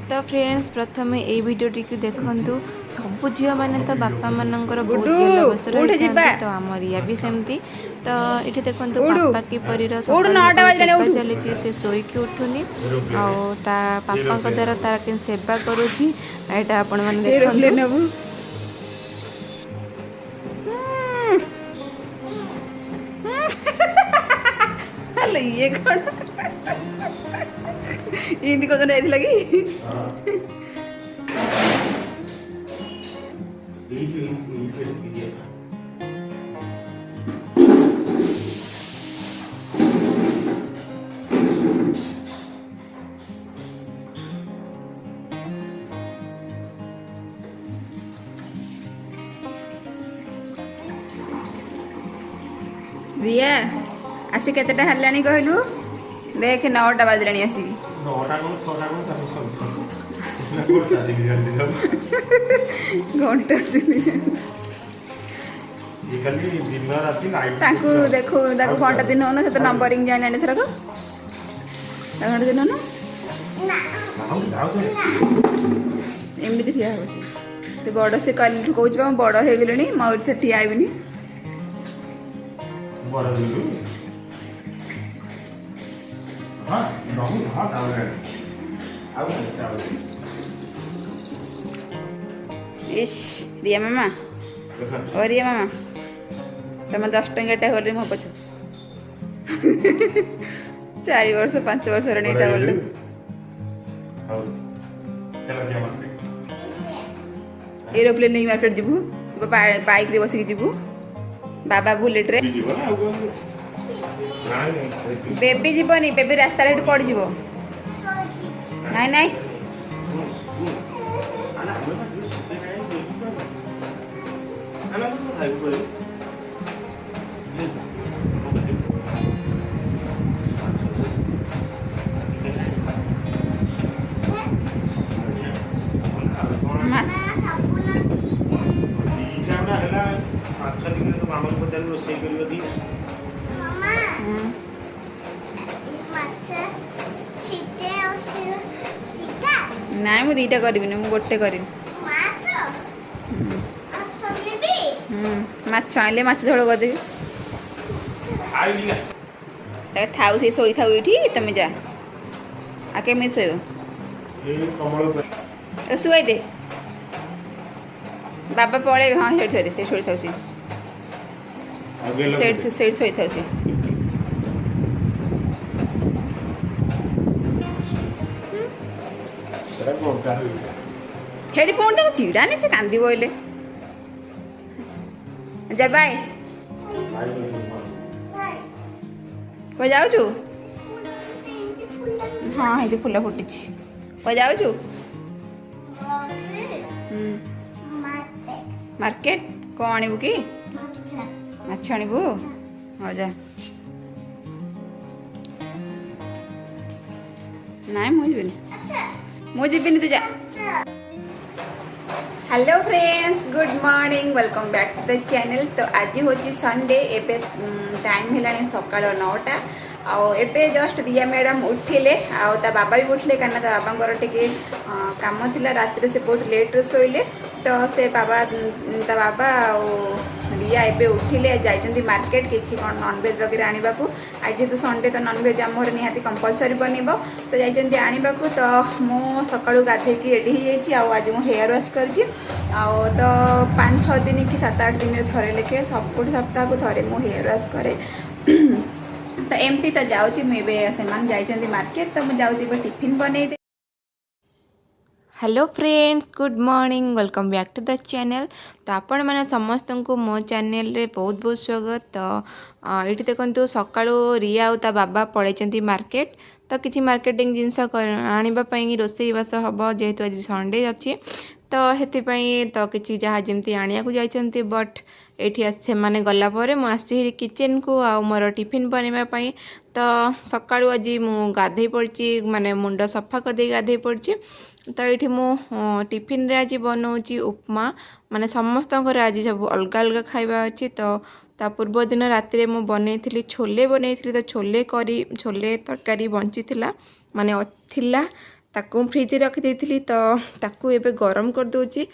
तो फ्रेंड्स प्रथम ये भिडटी को देखु सबू झील मैंने तो बापा मानकर बहुत गेल अवसर होता तो आम रिया भी सेमती तो ये देखो बापा किपरि सकाल सेवा चलिए से शोक उठुनी पापा द्वारा तार के सेवा करुँची यहाँ आपण मैंने देखो ये कौन इनकी कौन आई लगी रिया आसी केतेटा हल्लानी कहलु देख 9टा बाजलानी आसी 9टा को 6टा को घंटा सुनी ये खाली दिन रात लाइट ताकू देखो ताकू घंटा दिन होनो से तो नंबरिंग जाने थरक घंटा दिन होनो ना जाओ तो एमती ठिया हो से बड़ से कल कहूँ बा बड़ हो गलनी मैं ठिया आईबिनी बड़ा दिलु हां रहू हां दावरे आउ जाओ इश रिया मामा ओ रिया मामा तुम 10 टंका होली मो पछ 4 वर्ष 5 वर्ष रणीटा बोल हां चलो जा मार्केट एरोप्लेन नहीं मार्केट जीवु बाइक रे बसिक जीवु बाबा बुलेट रे बेबी जीवनी बेबी रास्ता रे पड़ जीवो नहीं नहीं ना मु दीटा करबी मु गोटे करबी माछ आइले माछ झोल कर देबी थाउ से सोई थाउ इठी तमे जा आ केमे सोइबो सुई दे बाबा पळे हां सेठ सोई दे से सोई थाउ से सेठ सेठ सोई थाउ से हेडी फोन तो चिड़ा नहीं से कांदी बोले जा बाय को जाऊ छु हां हेदी फुला फुटी छी को जाऊ छु मार्केट को आनिबु की अच्छा आनिबु हो जा नहीं मुझे जीविनी तू जा hello friends good morning welcome back to the channel तो आज हूँ संडे एबे टाइम है सकाल 9टा आबे जस्ट दिया मैडम उठिले ता बाबा भी उठिले कहीं ता बाबा टे कम थी रात से बहुत लेट शोले तो से बाबा ता बाबा रिया एबे उठिले जाइछन्ती मार्केट किछि कोन नॉनवेज वगैरह आनिबा को आज जेतु संडे तो नॉनवेज आमर निहाती कंपलसरी बनिबो तो जाइछन्ती आनिबा को तो मो सकाळु गाधे की रेडी हो जाइछि आज मो हेयर वाश करछि तो 5-6 दिन कि 7-8 दिन थरे लेखे सब सप्ताह को थरे मो हेयर वाश करे तो एमती तो जाऊँगी मुझे से जाइछन्ती मार्केट तो मुझे जाऊँगी टिफिन बनई दे hello friends good morning welcome back to the channel तो आपण मैंने समस्त को मो चैनल रे बहुत बहुत स्वागत तो ये देखो सका रिया और ता बाबा पड़े मार्केट तो किसी मार्केटिंग जिनस आने रोसईवास हम जेहेतु आज संडे अच्छी तो हेतिपाई तो किसी जहाँ जमी आनिया जाइछन्ती बट ये से गलापर मुझे किचन को आ मोर टिफिन बनवाई तो सका आज मु गाधे पड़ी माने मुंड सफा करदे गाधे पड़ी तो ये मु टिफिन रे आज बनाऊँगी उपमा माने समस्त आज सब अलग अलग खाइबा अच्छी तो ता पूर्व दिन राति मु बनई छोले बनई तो छोले तरकारी बंची माने थिला ताकू फ्रिज रखी देइथिली तो ताकू एबे गरम कर दोची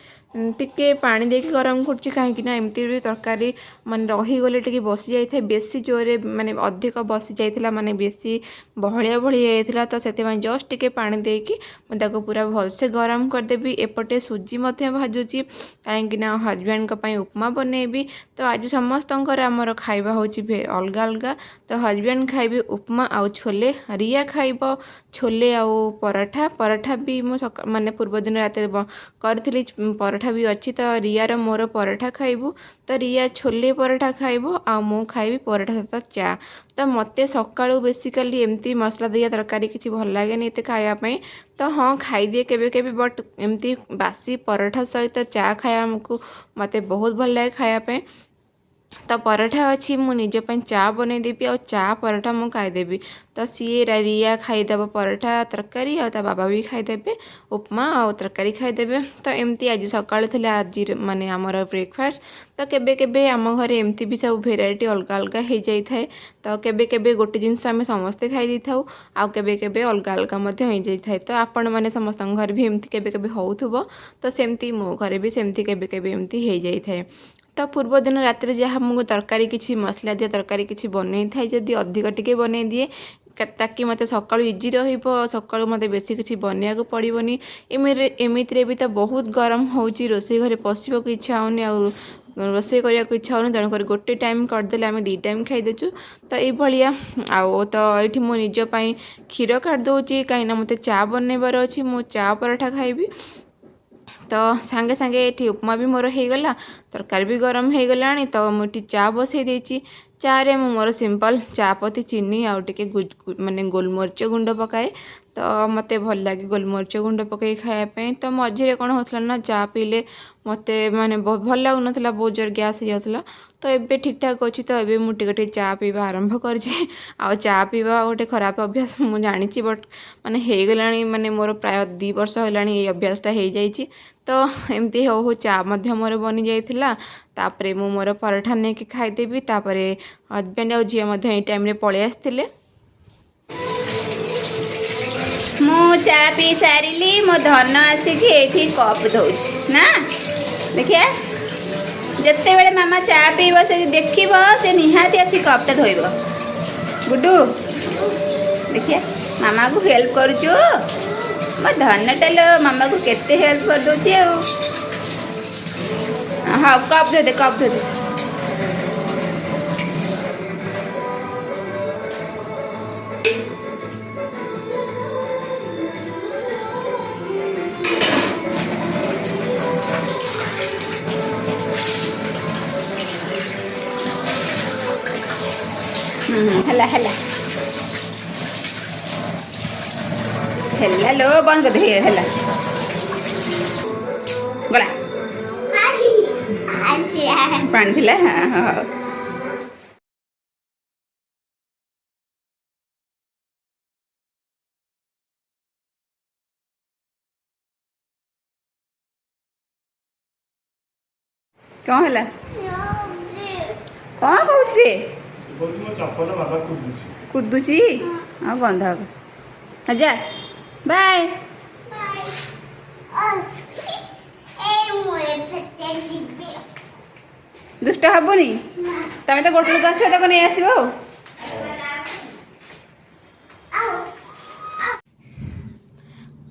टिके पानी देके गरम करछि काहेकि ना एमती भी तरकारी माने रही गले टिके बसी जाई थे बेसी जोरे माने अधिक बसी जाइथिला माने बेसी बहलिया बहलिया जाइथिला तो सेते में जस्ट टिके पानी देकी मैं ताको पूरा भल से गरम कर देबी एपटे सुजी मध्य भाजुची काहेकि ना हस्बैंड को पई उपमा बनेबी तो आज समस्तंकर हमर खाइबा होची अलगा अलगा तो हस्बैंड खाइबे उपमा आउ छोले रिया खाइबो छोले आउ पराठा पराठा भी मु माने पूर्व दिन रात करथिली पराठा भी अच्छी तो रियार मोर पराठा खाइबू तो रिया छोले पराठा खाइबो आ मु खाइबी पराठा सहित चा तो मते सकाळू बेसिकली एमती मसला दिया तरकारी किसी भल लागेनी एते खाया पई तो हाँ खाइदिए केबे केबे बट एमती बासी पराठा सहित चा खाया हमको मते बहुत भल लागे खाया पे तो पराठा अच्छी मु निज चा बनईदेवी आ चा पराठा मु खाईदेवी तो सी रिया खाईदेव पराठा तरकारी आ बाबा भी खाईदेवे उपमा आ तरकारी खाईदेवे तो एमती आज सकाळु थे आज माने आमर ब्रेकफास्ट तो केबे केबे आम घरे एमती भी सब भेराइटी अलग अलग हो जाए तो केबे केबे गोटे जिनस आम समस्ते खाई था आउ केबे केबे अलग अलग हो जाए तो आपण मैंने समस्त घर भी एमती केबे केबे होउथुबो तो सेमती मो घरे भी सेमती केबे केबे एमती हो जाए तो पूर्व दिन रात जहाँ मुझे तरकारी किसी मसला दिया तरकारी किसी बनई थाए जदि अधिक टिके बनई दिए ताकि मत सका इजी रका मत बेसी किसी बनवा को पड़ोनी एमती भी तो बहुत गरम होची रोसे घरे पशिबा को इच्छा होनी आ रोसे करने को इच्छा होनी तेणुक गोटे टाइम करदे आम 2 टाइम खाईदेचु तो ये आउ तो ये मो निजपाई क्षीर काट दूची कहीं मत चा बनइबार अच्छी मु चा पराठा खाइबी तो सांगे सांगे ये उपमा भी मोर हो गला तरकारी भी गरम हो गला तो मुझे चा बसई देची चा रे मोर सिंपल चा पत्ती चीनी आउ टिके माने गोलमरीच गुंड पकाए तो मते भल लगे गोलमरीच गुंड पकई खायापी तो मझे कौन होता ना चा पीले मते माने बहुत भल लगुन बहुत जोर गैस हो जाता तो एबे ठीक ठाक अच्छी तो एबे मुझे टिके चा पीवा आरंभ कर चा पीवा गोटे खराब अभ्यास मुझे जानी बट माने हो गला माने मोर प्राय 2 वर्ष होलानी ये अभ्यासटा हो जाइए तो एमती हो चा मध्य मोर बनी जाइथिला तापरे मु मोर पराठा नहीं कि खाईदेवी तापरे हस्बैंड आ झील मध्य ये टाइम रे पळे आस्थिले मु चा पी सारिली मो धन आसिक एठी कप दउछ ना देखिए जिते बेले मामा चा पीब से देखिब से निहाती आसी कपटा धोइब गुड्डू देखिए मामा को हेल्प करछु मो धनटा लो मामा को केते हेल्प कर दोची हाँ कप धो दे कप धो दे हला हला हला लो बंद कर दे हला गला पानी थिला हाँ हाँ कौन हला कौन कहूँ चप्पल बाबा कुदुची हाँ गंध हम जा बाय दुष्ट हेनी तमें तो गोटे लोक आस नहीं आसो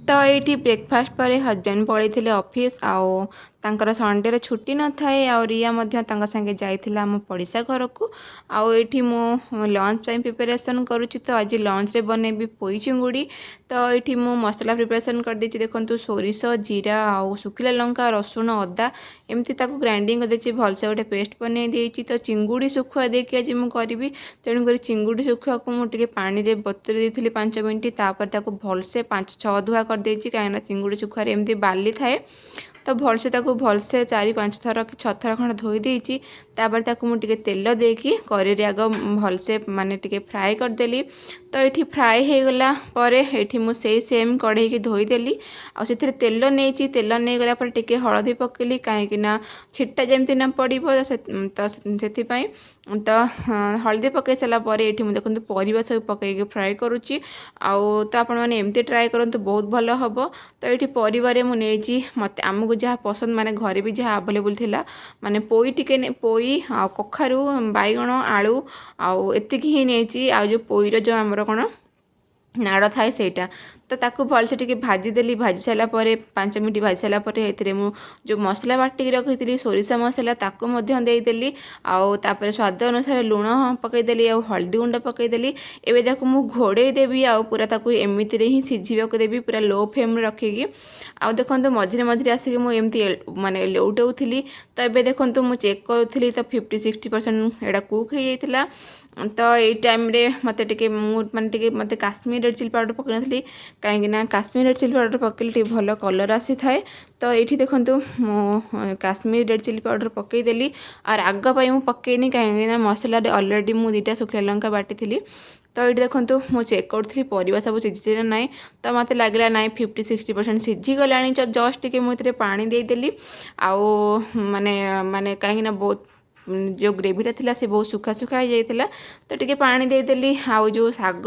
तो ये ब्रेकफास्ट पर हस्बैंड पलैते ऑफिस आउ तांकर संडे रे छुट्टी न थाए आ रिया मध्य तांका संगे जाइथिला हम पड़िसा घर को आउ एठी मो लंच टाइम प्रिपरेशन करूची तो आज लंच रे बनेबी पोई चिंगुड़ी तो एठी मो मसला प्रिपरेशन कर देची देखंतु सोरिष जीरा आउ सुखिला लंका रसुण अदा एमती ताको ग्राइंडिंग कर देची भलसे गोटे पेस्ट बनै देची तो चिंगुड़ी सुखुआ देकी आज मु करबी तेणु कर चिंगुड़ी सुखुआ को मु टिके पानी रे बतुरे देथिली 5 मिनिट तापर ताको भलसे 5-6 धुआ कर देची काहेना चिंगुड़ी सुखुआ रे एमती बाली थाए तो भलसे ताको भलसे 4-5 थर कि 6 थर खंड धोई देची तापर ताको मु टिके तेल देकी करी रे आग भलसे माने टिके फ्राई कर देली तो ये फ्राए हो गला ये मुझे सेम कढ़ई की धोईदेली आउ तेल नहीं तेल नहीं गला टिके हलदी पकेली कहीं छिटा जमती ना पड़ो तो से तो हलदी पकई सारापर ये देखो परिवा सब पकईकि फ्राए करुच्ची आउ तो आपण मैंने एमती ट्राए करूँ बहुत भल हम तो ये परिवार मुझे मत आमको जहाँ पसंद माने घरे भी जहाँ अवेलेबल थिला माने पोई टिके पोई आ कखारू बैगण आलू आउ एतिकी ही नहीं आ जो पोईर जो आमर कौन नाड़ थाए सेटा तो ताकू भलसे टिके भाजीदेली भाजी सारा 5 मिनट भाजी सारापर जो मसला बाटिक रखी सोरिष मसला ताकू देदेली आउ तापर स्वाद अनुसार लुण पकईदेली आउ हल्दी गुंड पकईदेली एवं देखो मु घोड़े देवी आउ पूरा ताकू एमती ही सिझाक देवी पूरा लो फ्लेम रखिकी आउ देखो मझे मझे आसिक मुझे माने लौटाऊली तो ये देखो मुझे चेक करूँ तो 50-60% एटा कुक हो जाता तो ये टाइम रे मते टिके माने मते काश्मीर रेड चिली पाउडर पकई नी कहीं काश्मीर रेड चिली पाउडर पकईले भल कलर आसी थाए तो ये देखो मु काश्मीर रेड चिली पाउडर पकईदेली और आग मुझे पकईनी कहीं मसला अलरेडी मुझे 2टा सुखिला लंका बाटी तो ये देखो मुझे चेक करूँ परिवा सब सिझी ना ना तो मत लगला ना 50-60% सिझीगला जस्ट टिके मुझे पानी देदेली आउ माने माने कहीं बहुत जो ग्रेवीटा थिला से बहुत सुखा सुखा हो जाता तो टिके पानी देदेली आउ जो साग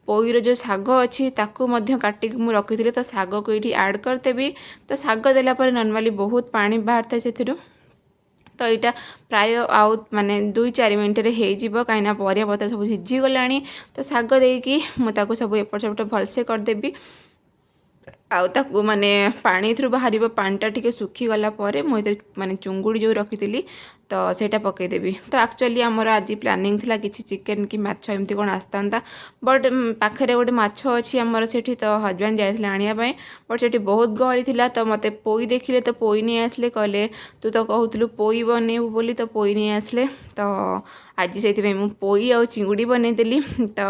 पोईर जो साग अच्छी ताकू काटिक मु रखी तो साग को ये ऐड करदेवी तो साग देलापर नॉर्मली बहुत पानी बाहर था से तो यहाँ प्राय आउ माने 2-4 मिनट हो कहीं परिया पत्र सब सिझीगला तो साग देकी मुझे सब एपट सेपट भलसे करदेवी आउ ताकू माने पानी थ्रू बाहर पानीटा टिके सुखीगला मुझे माने चुंगुड़ी जो रखी तो सेटा पकईदेवी तो एक्चुअली आमर आज प्लानिंग थिला किसी चिकेन कि माछ एमती कौन आसता बट पाखे गोटे माछ अच्छी आमर से तो हजबैंड जाते आने बट से बहुत गहली थिला तो मत पोई देखिले तो पोई नहीं आसले कहले तू तो कहूलु पोई बनैबू बोली तो पोई नहीं आसले तो आज से मुझे पोई आ चिंगुड़ी बनईदेली तो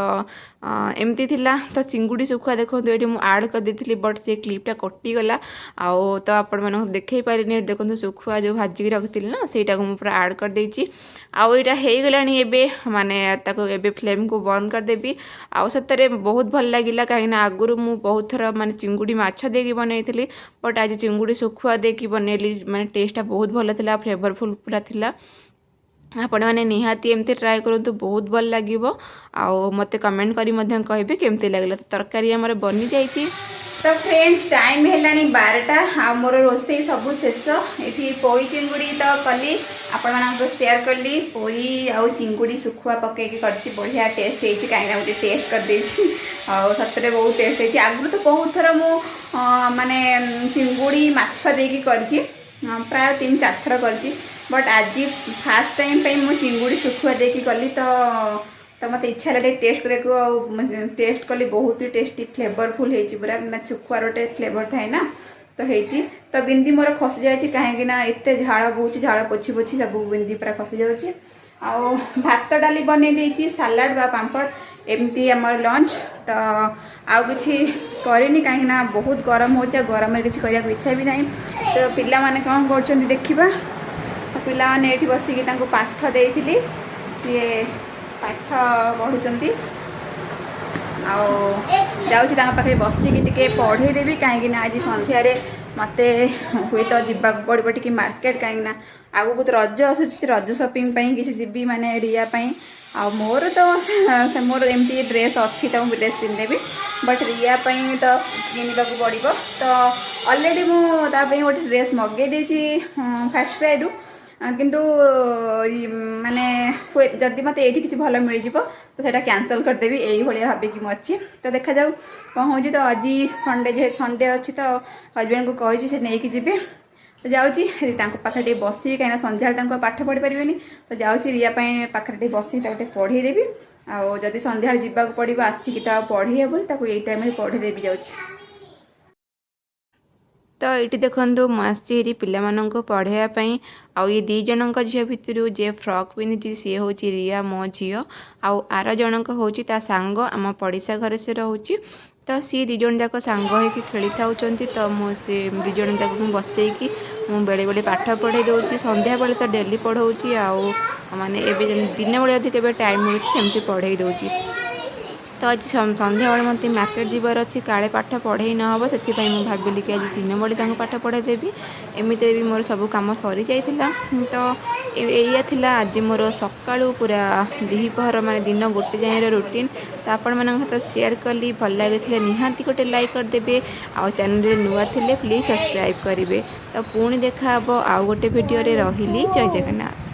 एमती थिला तो चिंगुड़ी सुखुआ देखो ये मुझे आड कर देती बट से क्लिपटा कटिगला आउ तो आपण मैं देखे पारे देखो सुखुआ जो भाजिकी रखी ना सेटा को मुझे आड कर देछि आउ एटा हो गला एबे माने ताको एबे फ्लेम को बंद कर देबी आउ सतरे बहुत भल लागिला कहीं आगुरु मु बहुत थर माने चिंगुड़ी माछ देकी बनैथिली बट आज चिंगुड़ी सुखुआ देकी बनैली माने टेस्टटा बहुत भल थिला फ्लेवरफुल पूरा थिला आपण मैंने निहाती एमती ट्राए करूँ तो बहुत भल लगे आउ मते कमेंट करी मध्य कहबे केमती लागला तो तरकारी हमर बनी जाइछि तो फ्रेंड्स टाइम है 12टा आ मोर रोसई सब शेष ये पोई चिंगुड़ी तो कली आपण मानक शेयर कली पोई आउ चिंगुड़ी सुखुआ पकईकि कर बढ़िया टेस्ट होती कहीं गोटे टेस्ट कर देछि आउ सतरे बहुत टेस्ट होती आगु तो बहुत थर मु माने चिंगुड़ी माछ देकी करछि प्राय 3-4 थर करछि बट आज फास्ट टाइम पे मु चिंगुड़ी सुखुआ देकी कली तो मत इच्छा है टेस्ट करने टेस्ट कली बहुत ही टेस्टी फ्लेवरफुल होती पूरा सुखुआर गोटे फ्लेवर थाए ना तो होती तो बिंदी मोर खसी जाए कहीं एत झाड़ बहुत झाड़ पोछी पोछी सब बिंदी पूरा खसी जाऊँगी आउ भात डाली बन देती सालाड बा पांपड़ एमती आम लंच तो आउ कि करनी कहीं बहुत गरम हो गरम किसी करने इच्छा भी ना तो पिला माने कौन कर देखा तो पिला माने ये बसिकी पाठ देती सी पाठ पढ़ुंट आखे बसिकी टे पढ़ेदेवी कहीं आज सन्धार मत हुए तो जावाक पड़ो टी मार्केट कहीं आगु को तो रज आसूँ रज सपिंग किसी जीवी माने रिया आ मोर तो से मोर एमती ड्रेस अच्छी तो ड्रेस पिंधेबी बट रिया तो किनवा पड़ो तो अलरेडी मुझे गोटे ड्रेस मगे फास्ट राइड किंतु माने जदि मत ये किसी भल मिल जाव तो सेटा कैंसल करदेवी यही भाया भाविकी मुझे तो देखा जाऊ कौन हो तो आज संडे अच्छी तो हजबैंड को कही से नहीं जी तो जाऊँगी पाखे बसि कहीं सन्ध्या पाठ पढ़ी पारे तो जाऊँगी रिया पाखे बसि पढ़ेदेवी आउ जदि सन्ध्या जावाक पड़ो आसिक तो पढ़ी हेबनी यही टाइम पढ़ेदेवी जाऊँगी तो ये देखो मुझे पिला पढ़ाई आउ ये 2 जन झील भितर जे फ्रॉक पिंधि सी हूँ रिया मो झी आउ आर जनक हूँ सांग आम पड़िशा घर से रोचे तो सी 2 जन जाक सांग होगी खेली था तो मुझे 2 जन जाक बसैकी मुझे बेले बेले पाठ पढ़ाई दूसरी संध्या बेले तो डेली पढ़ाऊँगी आउ माने दिन बेले यदि केवे टाइम मिलूँ सेमती पढ़ाई दूसरी तो आज संध्या बेले मत मार्केट जीवार अच्छी काले पाठ पढ़े न हम से भाविली कि आज दिन बड़ी पाठ पढ़ाई देवी एमती भी मोर सब कम सरी जाइला। तो या थिला आज मोर सकाळू पूरा दिपहर माने दिन गोटे जाए रुटीन तो आपण मान शेयर कली भल लगे निहाती गोटे लाइक करदे आ चैनल नुआ थिले प्लीज सब्सक्राइब करेंगे। तो पुणी देखा आउ गोटे वीडियो रे रही जय जगन्नाथ।